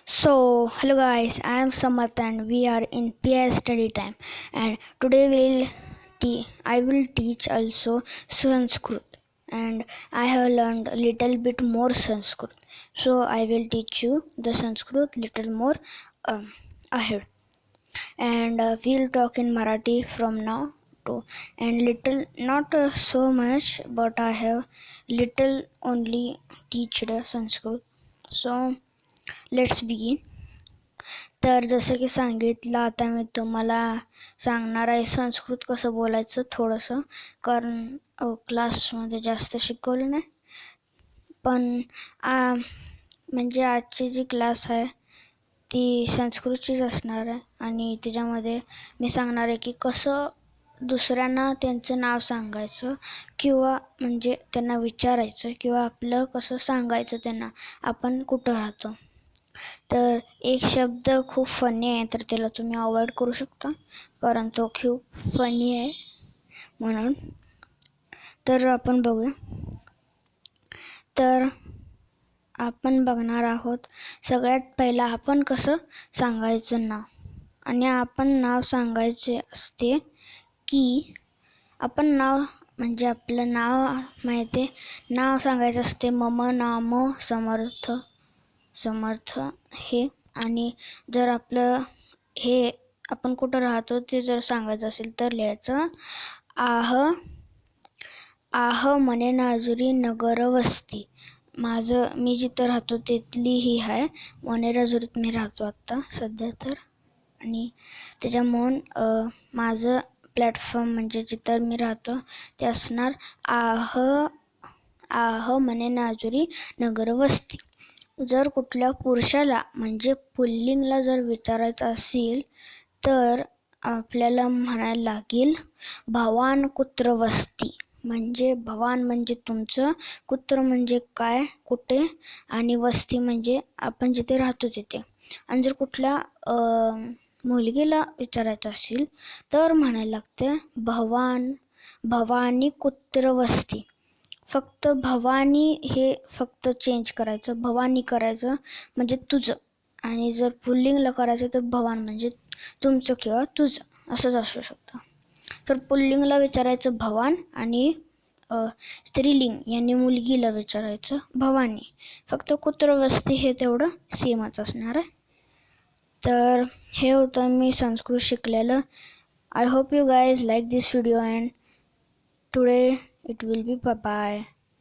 Hello guys, I am Samarth and we are in PS study time, and today I will teach also Sanskrit, and I have learned a little bit more Sanskrit, so I will teach you the Sanskrit little more ahead, and we'll talk in Marathi from now to, and little not so much, but I have little only teached Sanskrit. So let's begin. तर जसं की सांगितलं, आता मी तुम्हाला सांगणार आहे संस्कृत कसं बोलायचं थोडंसं, कारण क्लासमध्ये जास्त शिकवलं नाही, पण म्हणजे आजची जी क्लास आहे ती संस्कृतचीच असणार आहे, आणि त्याच्यामध्ये मी सांगणार आहे की कसं दुसऱ्यांना त्यांचं नाव सांगायचं, किंवा म्हणजे त्यांना विचारायचं, किंवा आपलं कसं सांगायचं त्यांना, आपण कुठं राहतो. तर एक शब्द खूप फनी आहे, तर त्याला तुम्ही अवॉइड करू शकता, कारण तो खूप फनी आहे म्हणून. तर आपण बघूया. तर आपण बघणार आहोत सगळ्यात पहिला आपण कसं सांगायचं नाव. आणि आपण नाव सांगायचे असते की आपण नाव म्हणजे आपलं नाव माहिती आहे, नाव सांगायचं असते मम नाम समर्थ हे. आणि जर आपलं हे आपण कुठं राहतो ते जर सांगायचं असेल तर लिहायचं आह मने नाजुरी नगर वस्ती. मी जिथं राहतो तिथली ही आहे, मनेराजुरीत मी राहतो आत्ता सध्या तर. आणि त्याच्यामुळं माझं प्लॅटफॉर्म म्हणजे जिथं मी राहतो ते असणार आह मने नाजुरी नगर वस्ती. जर कुठल्या पुरुषाला म्हणजे पुल्लिंगला जर विचारायचं असेल तर आपल्याला म्हणायला लागेल भवान कुत्र वस्ती. म्हणजे भवान म्हणजे तुमचं, कुत्र म्हणजे काय कुठे, आणि वस्ती म्हणजे आपण जिथे राहतो तिथे. आणि जर कुठल्या मुलगीला विचारायचं असेल तर म्हणायला लागते भवानी कुत्र वस्ती. फक्त भवानी हे फक्त चेंज करायचं, भवानी करायचं म्हणजे तुझं, आणि जर पुल्लिंगला करायचं तर भवान म्हणजे तुमचं किंवा तुझं असंच असू शकतं. तर पुल्लिंगला विचारायचं भवान, आणि स्त्रीलिंग यांनी मुलगीला विचारायचं भवानी. फक्त कुत्र वस्ती हे तेवढं सेमच असणार आहे. तर हे होतं मी संस्कृत शिकलेलं. I hope you guys like this video, and today it will be bye bye.